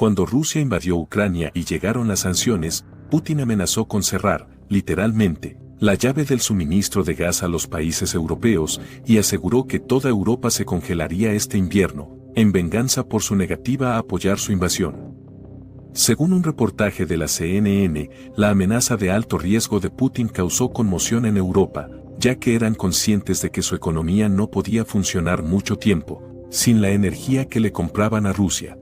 Cuando Rusia invadió Ucrania y llegaron las sanciones, Putin amenazó con cerrar, literalmente, la llave del suministro de gas a los países europeos y aseguró que toda Europa se congelaría este invierno, en venganza por su negativa a apoyar su invasión. Según un reportaje de la CNN, la amenaza de alto riesgo de Putin causó conmoción en Europa, ya que eran conscientes de que su economía no podía funcionar mucho tiempo, sin la energía que le compraban a Rusia.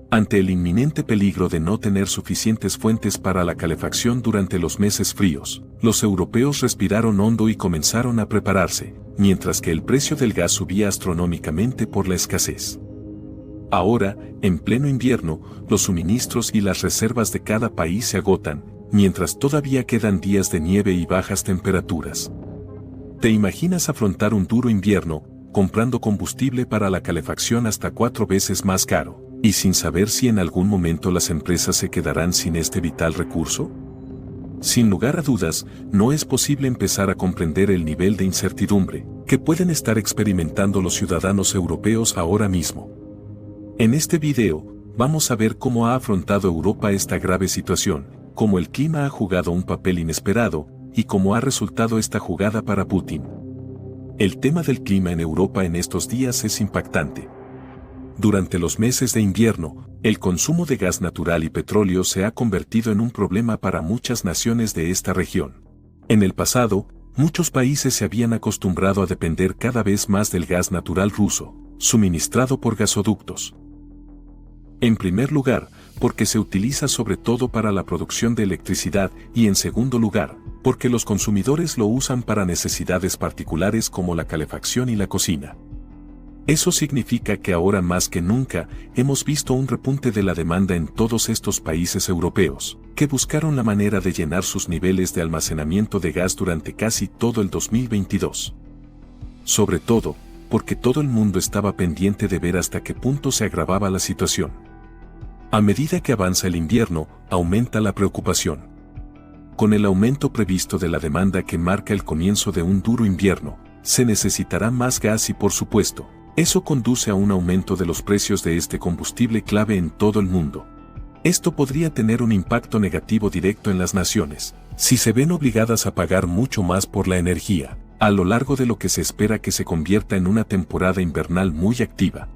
Ante el inminente peligro de no tener suficientes fuentes para la calefacción durante los meses fríos, los europeos respiraron hondo y comenzaron a prepararse, mientras que el precio del gas subía astronómicamente por la escasez. Ahora, en pleno invierno, los suministros y las reservas de cada país se agotan, mientras todavía quedan días de nieve y bajas temperaturas. ¿Te imaginas afrontar un duro invierno, comprando combustible para la calefacción hasta 4 veces más caro, y sin saber si en algún momento las empresas se quedarán sin este vital recurso? Sin lugar a dudas, no es posible empezar a comprender el nivel de incertidumbre que pueden estar experimentando los ciudadanos europeos ahora mismo. En este video, vamos a ver cómo ha afrontado Europa esta grave situación, cómo el clima ha jugado un papel inesperado, y cómo ha resultado esta jugada para Putin. El tema del clima en Europa en estos días es impactante. Durante los meses de invierno, el consumo de gas natural y petróleo se ha convertido en un problema para muchas naciones de esta región. En el pasado, muchos países se habían acostumbrado a depender cada vez más del gas natural ruso, suministrado por gasoductos. En primer lugar, porque se utiliza sobre todo para la producción de electricidad y en segundo lugar, porque los consumidores lo usan para necesidades particulares como la calefacción y la cocina. Eso significa que ahora más que nunca hemos visto un repunte de la demanda en todos estos países europeos, que buscaron la manera de llenar sus niveles de almacenamiento de gas durante casi todo el 2022. Sobre todo, porque todo el mundo estaba pendiente de ver hasta qué punto se agravaba la situación. A medida que avanza el invierno, aumenta la preocupación. Con el aumento previsto de la demanda que marca el comienzo de un duro invierno, se necesitará más gas y por supuesto, eso conduce a un aumento de los precios de este combustible clave en todo el mundo. Esto podría tener un impacto negativo directo en las naciones, si se ven obligadas a pagar mucho más por la energía, a lo largo de lo que se espera que se convierta en una temporada invernal muy activa.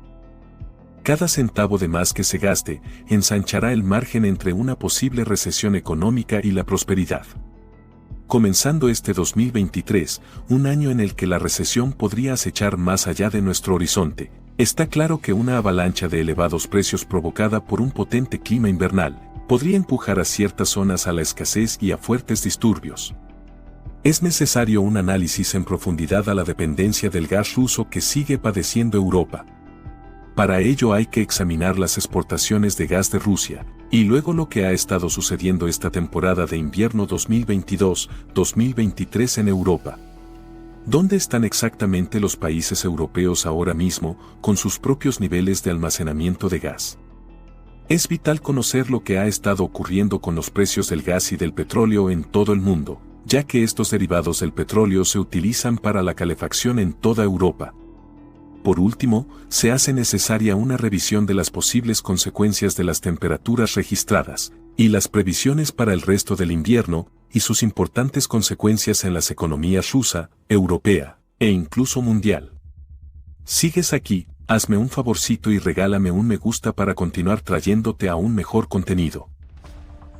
Cada centavo de más que se gaste ensanchará el margen entre una posible recesión económica y la prosperidad. Comenzando este 2023, un año en el que la recesión podría acechar más allá de nuestro horizonte, está claro que una avalancha de elevados precios provocada por un potente clima invernal podría empujar a ciertas zonas a la escasez y a fuertes disturbios. Es necesario un análisis en profundidad a la dependencia del gas ruso que sigue padeciendo Europa. Para ello hay que examinar las exportaciones de gas de Rusia, y luego lo que ha estado sucediendo esta temporada de invierno 2022-2023 en Europa. ¿Dónde están exactamente los países europeos ahora mismo con sus propios niveles de almacenamiento de gas? Es vital conocer lo que ha estado ocurriendo con los precios del gas y del petróleo en todo el mundo, ya que estos derivados del petróleo se utilizan para la calefacción en toda Europa. Por último, se hace necesaria una revisión de las posibles consecuencias de las temperaturas registradas, y las previsiones para el resto del invierno, y sus importantes consecuencias en las economías rusa, europea, e incluso mundial. ¿Sigues aquí? Hazme un favorcito y regálame un me gusta para continuar trayéndote aún mejor contenido.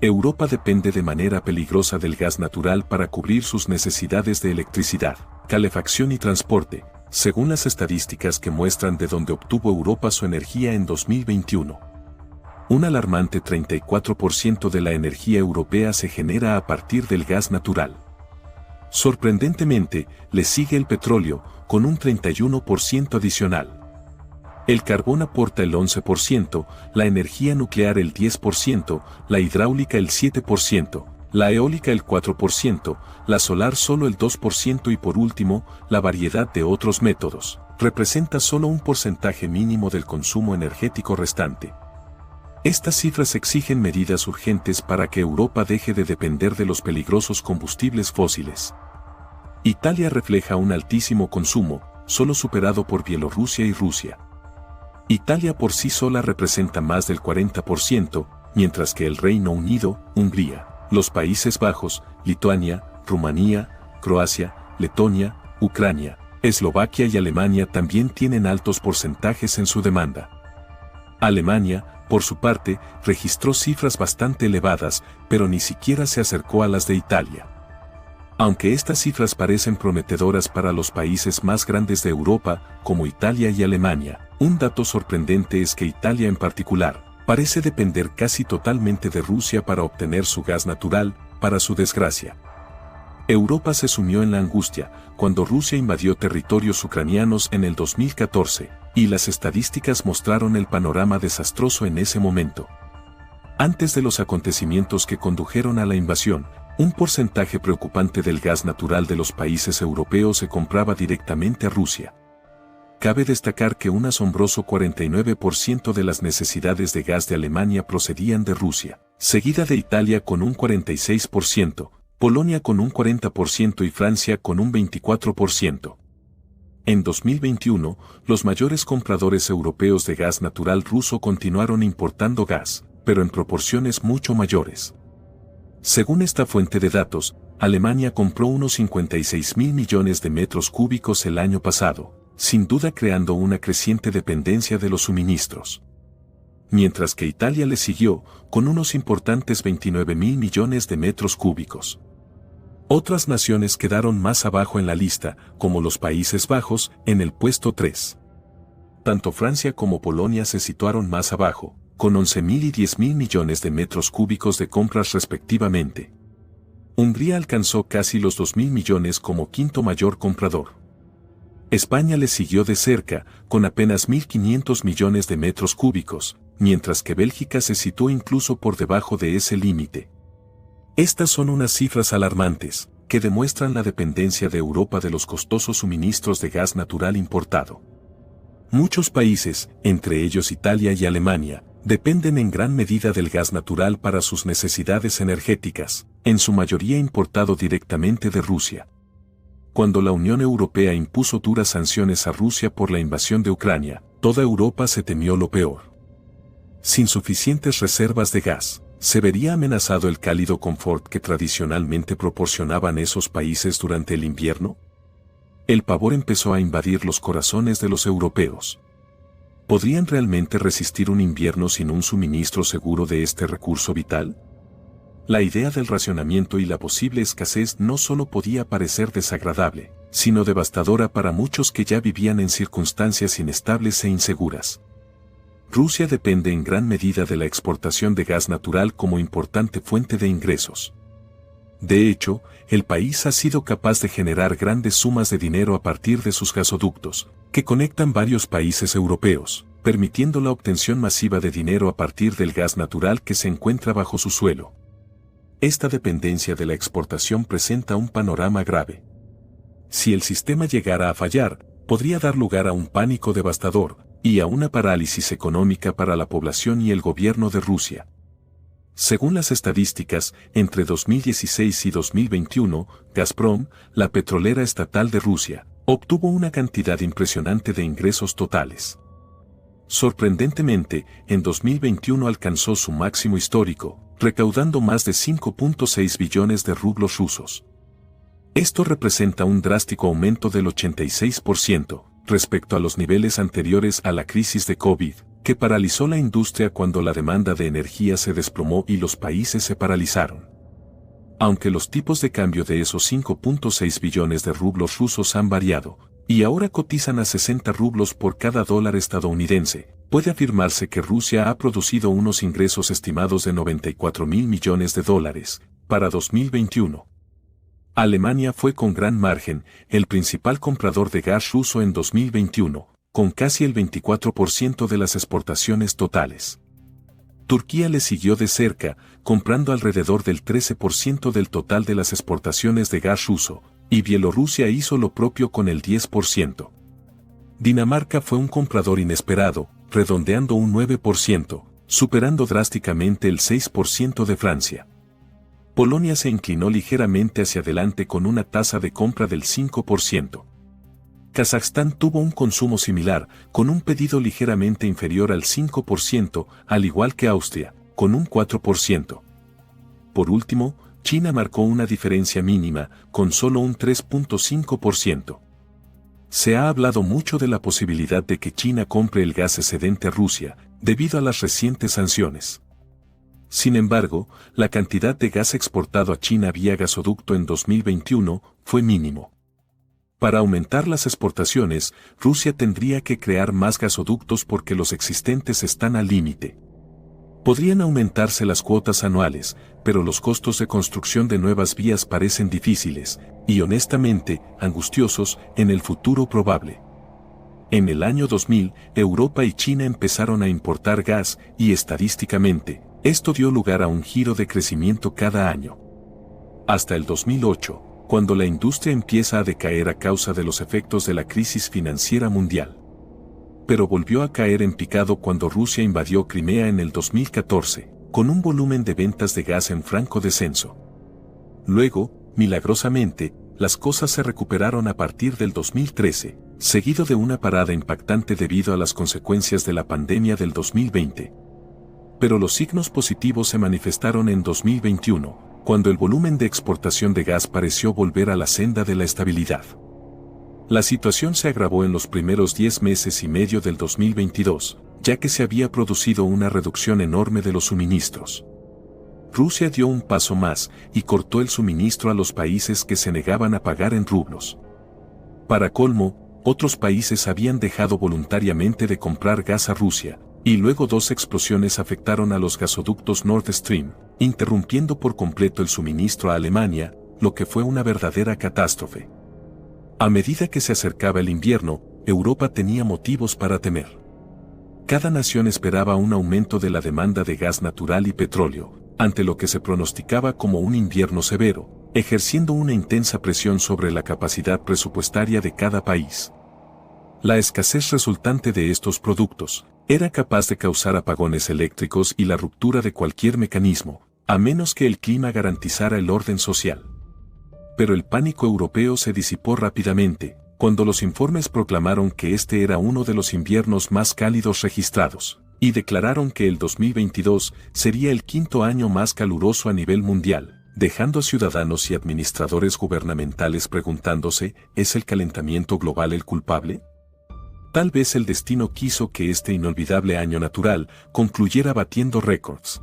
Europa depende de manera peligrosa del gas natural para cubrir sus necesidades de electricidad, calefacción y transporte, según las estadísticas que muestran de dónde obtuvo Europa su energía en 2021. Un alarmante 34% de la energía europea se genera a partir del gas natural. Sorprendentemente, le sigue el petróleo, con un 31% adicional. El carbón aporta el 11%, la energía nuclear el 10%, la hidráulica el 7%, la eólica el 4%, la solar solo el 2% y por último, la variedad de otros métodos, representa solo un porcentaje mínimo del consumo energético restante. Estas cifras exigen medidas urgentes para que Europa deje de depender de los peligrosos combustibles fósiles. Italia refleja un altísimo consumo, solo superado por Bielorrusia y Rusia. Italia por sí sola representa más del 40%, mientras que el Reino Unido, Hungría, los Países Bajos, Lituania, Rumanía, Croacia, Letonia, Ucrania, Eslovaquia y Alemania también tienen altos porcentajes en su demanda. Alemania, por su parte, registró cifras bastante elevadas, pero ni siquiera se acercó a las de Italia. Aunque estas cifras parecen prometedoras para los países más grandes de Europa, como Italia y Alemania, un dato sorprendente es que Italia en particular, parece depender casi totalmente de Rusia para obtener su gas natural, para su desgracia. Europa se sumió en la angustia cuando Rusia invadió territorios ucranianos en el 2014, y las estadísticas mostraron el panorama desastroso en ese momento. Antes de los acontecimientos que condujeron a la invasión, un porcentaje preocupante del gas natural de los países europeos se compraba directamente a Rusia. Cabe destacar que un asombroso 49% de las necesidades de gas de Alemania procedían de Rusia, seguida de Italia con un 46%, Polonia con un 40% y Francia con un 24%. En 2021, los mayores compradores europeos de gas natural ruso continuaron importando gas, pero en proporciones mucho mayores. Según esta fuente de datos, Alemania compró unos 56.000 millones de metros cúbicos el año pasado, sin duda creando una creciente dependencia de los suministros. Mientras que Italia le siguió, con unos importantes 29.000 millones de metros cúbicos. Otras naciones quedaron más abajo en la lista, como los Países Bajos, en el puesto 3. Tanto Francia como Polonia se situaron más abajo, con 11.000 y 10.000 millones de metros cúbicos de compras respectivamente. Hungría alcanzó casi los 2.000 millones como quinto mayor comprador. España le siguió de cerca, con apenas 1.500 millones de metros cúbicos, mientras que Bélgica se situó incluso por debajo de ese límite. Estas son unas cifras alarmantes, que demuestran la dependencia de Europa de los costosos suministros de gas natural importado. Muchos países, entre ellos Italia y Alemania, dependen en gran medida del gas natural para sus necesidades energéticas, en su mayoría importado directamente de Rusia. Cuando la Unión Europea impuso duras sanciones a Rusia por la invasión de Ucrania, toda Europa se temió lo peor. Sin suficientes reservas de gas, se vería amenazado el cálido confort que tradicionalmente proporcionaban esos países durante el invierno. El pavor empezó a invadir los corazones de los europeos. ¿Podrían realmente resistir un invierno sin un suministro seguro de este recurso vital? La idea del racionamiento y la posible escasez no solo podía parecer desagradable, sino devastadora para muchos que ya vivían en circunstancias inestables e inseguras. Rusia depende en gran medida de la exportación de gas natural como importante fuente de ingresos. De hecho, el país ha sido capaz de generar grandes sumas de dinero a partir de sus gasoductos, que conectan varios países europeos, permitiendo la obtención masiva de dinero a partir del gas natural que se encuentra bajo su suelo. Esta dependencia de la exportación presenta un panorama grave. Si el sistema llegara a fallar, podría dar lugar a un pánico devastador y a una parálisis económica para la población y el gobierno de Rusia. Según las estadísticas, entre 2016 y 2021, Gazprom, la petrolera estatal de Rusia, obtuvo una cantidad impresionante de ingresos totales. Sorprendentemente, en 2021 alcanzó su máximo histórico, recaudando más de 5.6 billones de rublos rusos. Esto representa un drástico aumento del 86% respecto a los niveles anteriores a la crisis de COVID, que paralizó la industria cuando la demanda de energía se desplomó y los países se paralizaron. Aunque los tipos de cambio de esos 5.6 billones de rublos rusos han variado, y ahora cotizan a 60 rublos por cada dólar estadounidense, puede afirmarse que Rusia ha producido unos ingresos estimados de 94.000 millones de dólares para 2021. Alemania fue con gran margen el principal comprador de gas ruso en 2021, con casi el 24% de las exportaciones totales. Turquía le siguió de cerca, comprando alrededor del 13% del total de las exportaciones de gas ruso, y Bielorrusia hizo lo propio con el 10%. Dinamarca fue un comprador inesperado, redondeando un 9%, superando drásticamente el 6% de Francia. Polonia se inclinó ligeramente hacia adelante con una tasa de compra del 5%. Kazajstán tuvo un consumo similar, con un pedido ligeramente inferior al 5%, al igual que Austria, con un 4%. Por último, China marcó una diferencia mínima, con solo un 3.5%. Se ha hablado mucho de la posibilidad de que China compre el gas excedente a Rusia, debido a las recientes sanciones. Sin embargo, la cantidad de gas exportado a China vía gasoducto en 2021 fue mínimo. Para aumentar las exportaciones, Rusia tendría que crear más gasoductos porque los existentes están al límite. Podrían aumentarse las cuotas anuales, pero los costos de construcción de nuevas vías parecen difíciles, y honestamente, angustiosos, en el futuro probable. En el año 2000, Europa y China empezaron a importar gas, y estadísticamente, esto dio lugar a un giro de crecimiento cada año. Hasta el 2008, cuando la industria empieza a decaer a causa de los efectos de la crisis financiera mundial. Pero volvió a caer en picado cuando Rusia invadió Crimea en el 2014, con un volumen de ventas de gas en franco descenso. Luego, milagrosamente, las cosas se recuperaron a partir del 2013, seguido de una parada impactante debido a las consecuencias de la pandemia del 2020. Pero los signos positivos se manifestaron en 2021, cuando el volumen de exportación de gas pareció volver a la senda de la estabilidad. La situación se agravó en los primeros 10 meses y medio del 2022, ya que se había producido una reducción enorme de los suministros. Rusia dio un paso más y cortó el suministro a los países que se negaban a pagar en rublos. Para colmo, otros países habían dejado voluntariamente de comprar gas a Rusia, y luego dos explosiones afectaron a los gasoductos Nord Stream, interrumpiendo por completo el suministro a Alemania, lo que fue una verdadera catástrofe. A medida que se acercaba el invierno, Europa tenía motivos para temer. Cada nación esperaba un aumento de la demanda de gas natural y petróleo, ante lo que se pronosticaba como un invierno severo, ejerciendo una intensa presión sobre la capacidad presupuestaria de cada país. La escasez resultante de estos productos era capaz de causar apagones eléctricos y la ruptura de cualquier mecanismo, a menos que el clima garantizara el orden social. Pero el pánico europeo se disipó rápidamente, cuando los informes proclamaron que este era uno de los inviernos más cálidos registrados, y declararon que el 2022 sería el quinto año más caluroso a nivel mundial, dejando a ciudadanos y administradores gubernamentales preguntándose, ¿es el calentamiento global el culpable? Tal vez el destino quiso que este inolvidable año natural concluyera batiendo récords.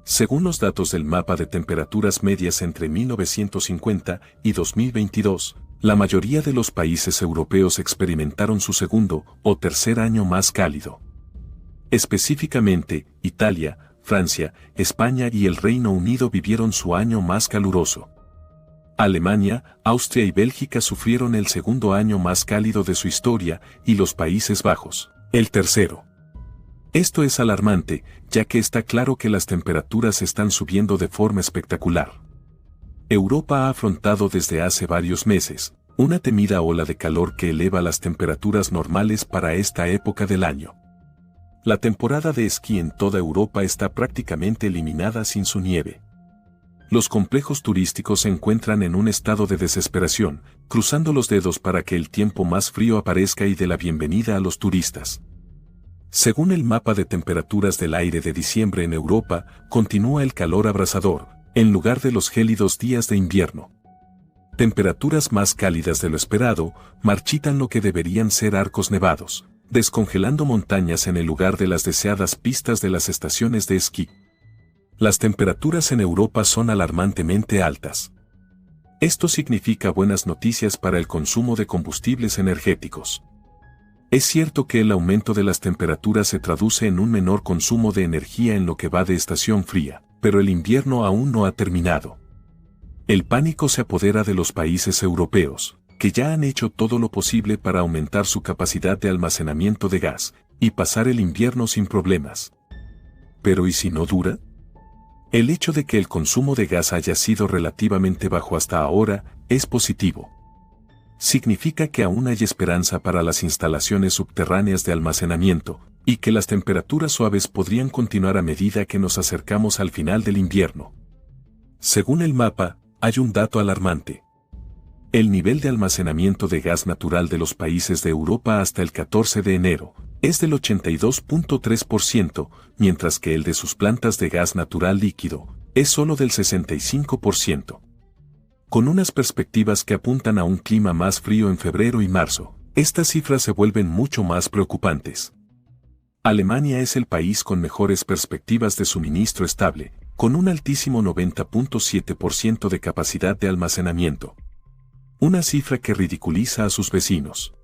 Según los datos del mapa de temperaturas medias entre 1950 y 2022, la mayoría de los países europeos experimentaron su segundo o tercer año más cálido. Específicamente, Italia, Francia, España y el Reino Unido vivieron su año más caluroso. Alemania, Austria y Bélgica sufrieron el segundo año más cálido de su historia y los Países Bajos, el tercero. Esto es alarmante, ya que está claro que las temperaturas están subiendo de forma espectacular. Europa ha afrontado desde hace varios meses una temida ola de calor que eleva las temperaturas normales para esta época del año. La temporada de esquí en toda Europa está prácticamente eliminada sin su nieve. Los complejos turísticos se encuentran en un estado de desesperación, cruzando los dedos para que el tiempo más frío aparezca y dé la bienvenida a los turistas. Según el mapa de temperaturas del aire de diciembre en Europa, continúa el calor abrasador, en lugar de los gélidos días de invierno. Temperaturas más cálidas de lo esperado, marchitan lo que deberían ser arcos nevados, descongelando montañas en el lugar de las deseadas pistas de las estaciones de esquí. Las temperaturas en Europa son alarmantemente altas. Esto significa buenas noticias para el consumo de combustibles energéticos. Es cierto que el aumento de las temperaturas se traduce en un menor consumo de energía en lo que va de estación fría, pero el invierno aún no ha terminado. El pánico se apodera de los países europeos, que ya han hecho todo lo posible para aumentar su capacidad de almacenamiento de gas, y pasar el invierno sin problemas. ¿Pero y si no dura? El hecho de que el consumo de gas haya sido relativamente bajo hasta ahora es positivo. Significa que aún hay esperanza para las instalaciones subterráneas de almacenamiento, y que las temperaturas suaves podrían continuar a medida que nos acercamos al final del invierno. Según el mapa, hay un dato alarmante. El nivel de almacenamiento de gas natural de los países de Europa hasta el 14 de enero es del 82.3%, mientras que el de sus plantas de gas natural líquido es solo del 65%. Con unas perspectivas que apuntan a un clima más frío en febrero y marzo, estas cifras se vuelven mucho más preocupantes. Alemania es el país con mejores perspectivas de suministro estable, con un altísimo 90.7% de capacidad de almacenamiento. Una cifra que ridiculiza a sus vecinos.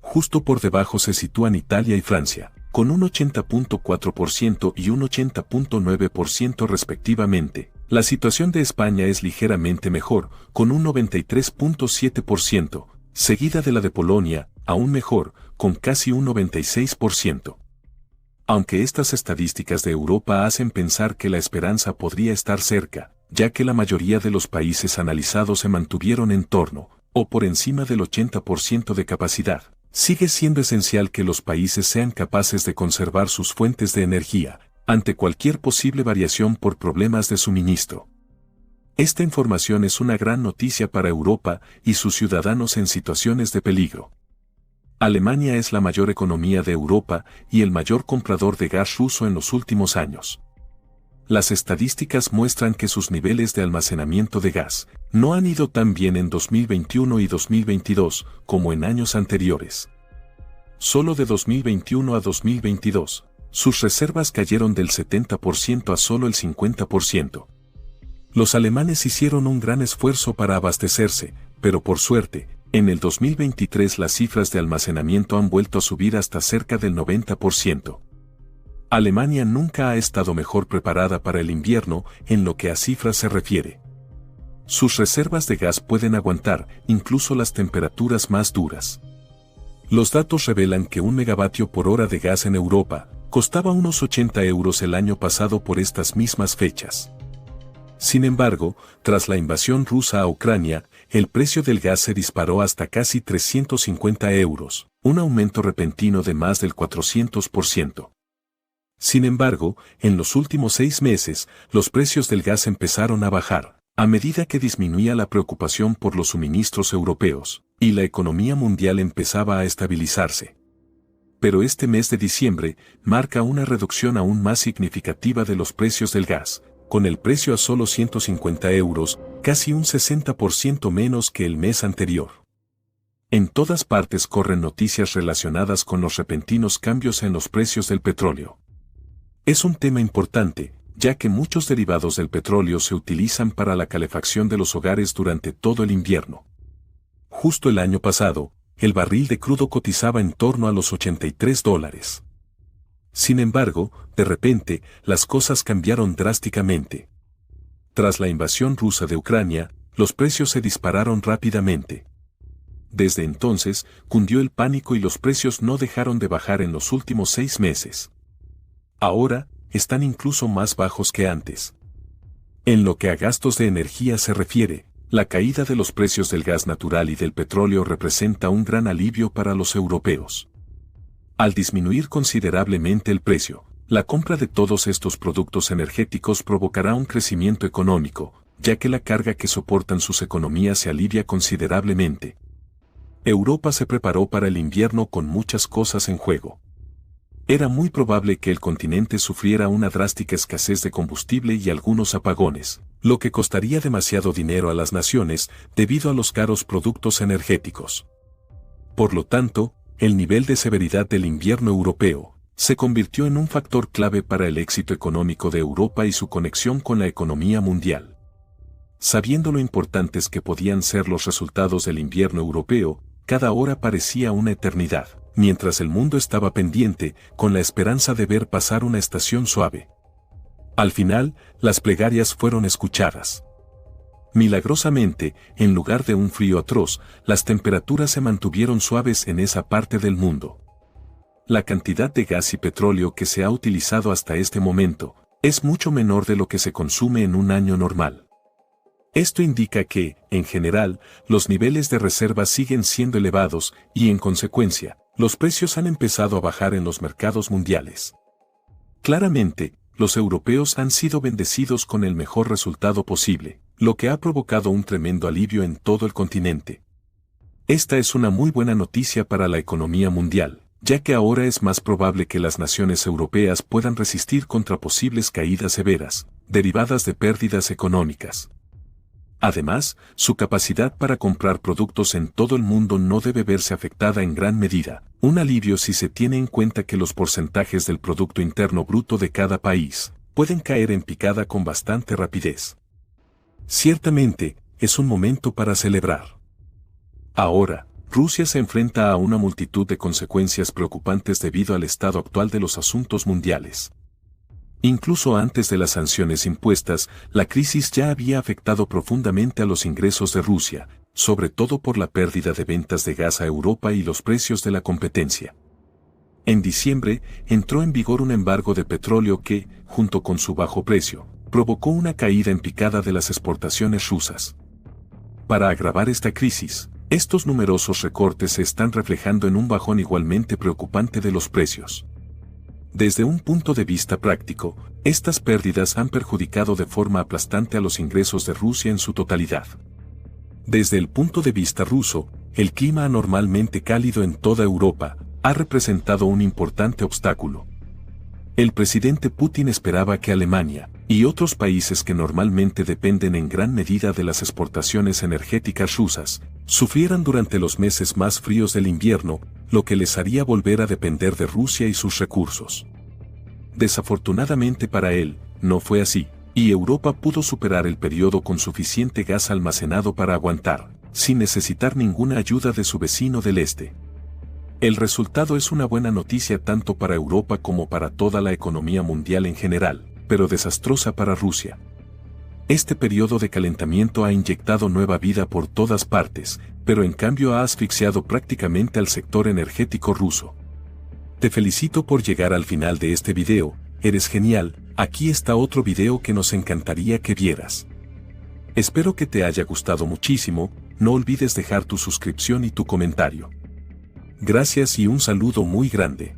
Justo por debajo se sitúan Italia y Francia, con un 80.4% y un 80.9% respectivamente. La situación de España es ligeramente mejor, con un 93.7%, seguida de la de Polonia, aún mejor, con casi un 96%. Aunque estas estadísticas de Europa hacen pensar que la esperanza podría estar cerca, ya que la mayoría de los países analizados se mantuvieron en torno, o por encima del 80% de capacidad, sigue siendo esencial que los países sean capaces de conservar sus fuentes de energía, ante cualquier posible variación por problemas de suministro. Esta información es una gran noticia para Europa y sus ciudadanos en situaciones de peligro. Alemania es la mayor economía de Europa y el mayor comprador de gas ruso en los últimos años. Las estadísticas muestran que sus niveles de almacenamiento de gas no han ido tan bien en 2021 y 2022 como en años anteriores. Solo de 2021 a 2022, sus reservas cayeron del 70% a solo el 50%. Los alemanes hicieron un gran esfuerzo para abastecerse, pero por suerte, en el 2023 las cifras de almacenamiento han vuelto a subir hasta cerca del 90%. Alemania nunca ha estado mejor preparada para el invierno en lo que a cifras se refiere. Sus reservas de gas pueden aguantar incluso las temperaturas más duras. Los datos revelan que un megavatio por hora de gas en Europa costaba unos 80 euros el año pasado por estas mismas fechas. Sin embargo, tras la invasión rusa a Ucrania, el precio del gas se disparó hasta casi 350 euros, un aumento repentino de más del 400%. Sin embargo, en los últimos 6 meses, los precios del gas empezaron a bajar, a medida que disminuía la preocupación por los suministros europeos, y la economía mundial empezaba a estabilizarse. Pero este mes de diciembre marca una reducción aún más significativa de los precios del gas, con el precio a solo 150 euros, casi un 60% menos que el mes anterior. En todas partes corren noticias relacionadas con los repentinos cambios en los precios del petróleo. Es un tema importante, ya que muchos derivados del petróleo se utilizan para la calefacción de los hogares durante todo el invierno. Justo el año pasado, el barril de crudo cotizaba en torno a los $83. Sin embargo, de repente, las cosas cambiaron drásticamente. Tras la invasión rusa de Ucrania, los precios se dispararon rápidamente. Desde entonces, cundió el pánico y los precios no dejaron de bajar en los últimos 6 meses. Ahora, están incluso más bajos que antes. En lo que a gastos de energía se refiere, la caída de los precios del gas natural y del petróleo representa un gran alivio para los europeos. Al disminuir considerablemente el precio, la compra de todos estos productos energéticos provocará un crecimiento económico, ya que la carga que soportan sus economías se alivia considerablemente. Europa se preparó para el invierno con muchas cosas en juego. Era muy probable que el continente sufriera una drástica escasez de combustible y algunos apagones, lo que costaría demasiado dinero a las naciones debido a los caros productos energéticos. Por lo tanto, el nivel de severidad del invierno europeo se convirtió en un factor clave para el éxito económico de Europa y su conexión con la economía mundial. Sabiendo lo importantes que podían ser los resultados del invierno europeo, cada hora parecía una eternidad, mientras el mundo estaba pendiente, con la esperanza de ver pasar una estación suave. Al final, las plegarias fueron escuchadas. Milagrosamente, en lugar de un frío atroz, las temperaturas se mantuvieron suaves en esa parte del mundo. La cantidad de gas y petróleo que se ha utilizado hasta este momento es mucho menor de lo que se consume en un año normal. Esto indica que, en general, los niveles de reservas siguen siendo elevados y, en consecuencia, los precios han empezado a bajar en los mercados mundiales. Claramente, los europeos han sido bendecidos con el mejor resultado posible, lo que ha provocado un tremendo alivio en todo el continente. Esta es una muy buena noticia para la economía mundial, ya que ahora es más probable que las naciones europeas puedan resistir contra posibles caídas severas, derivadas de pérdidas económicas. Además, su capacidad para comprar productos en todo el mundo no debe verse afectada en gran medida, un alivio si se tiene en cuenta que los porcentajes del Producto Interno Bruto de cada país pueden caer en picada con bastante rapidez. Ciertamente, es un momento para celebrar. Ahora, Rusia se enfrenta a una multitud de consecuencias preocupantes debido al estado actual de los asuntos mundiales. Incluso antes de las sanciones impuestas, la crisis ya había afectado profundamente a los ingresos de Rusia, sobre todo por la pérdida de ventas de gas a Europa y los precios de la competencia. En diciembre, entró en vigor un embargo de petróleo que, junto con su bajo precio, provocó una caída en picada de las exportaciones rusas. Para agravar esta crisis, estos numerosos recortes se están reflejando en un bajón igualmente preocupante de los precios. Desde un punto de vista práctico, estas pérdidas han perjudicado de forma aplastante a los ingresos de Rusia en su totalidad. Desde el punto de vista ruso, el clima anormalmente cálido en toda Europa ha representado un importante obstáculo. El presidente Putin esperaba que Alemania y otros países que normalmente dependen en gran medida de las exportaciones energéticas rusas sufrieran durante los meses más fríos del invierno, lo que les haría volver a depender de Rusia y sus recursos. Desafortunadamente para él, no fue así, y Europa pudo superar el periodo con suficiente gas almacenado para aguantar, sin necesitar ninguna ayuda de su vecino del este. El resultado es una buena noticia tanto para Europa como para toda la economía mundial en general, pero desastrosa para Rusia. Este periodo de calentamiento ha inyectado nueva vida por todas partes, pero en cambio ha asfixiado prácticamente al sector energético ruso. Te felicito por llegar al final de este video, eres genial, aquí está otro video que nos encantaría que vieras. Espero que te haya gustado muchísimo, no olvides dejar tu suscripción y tu comentario. Gracias y un saludo muy grande.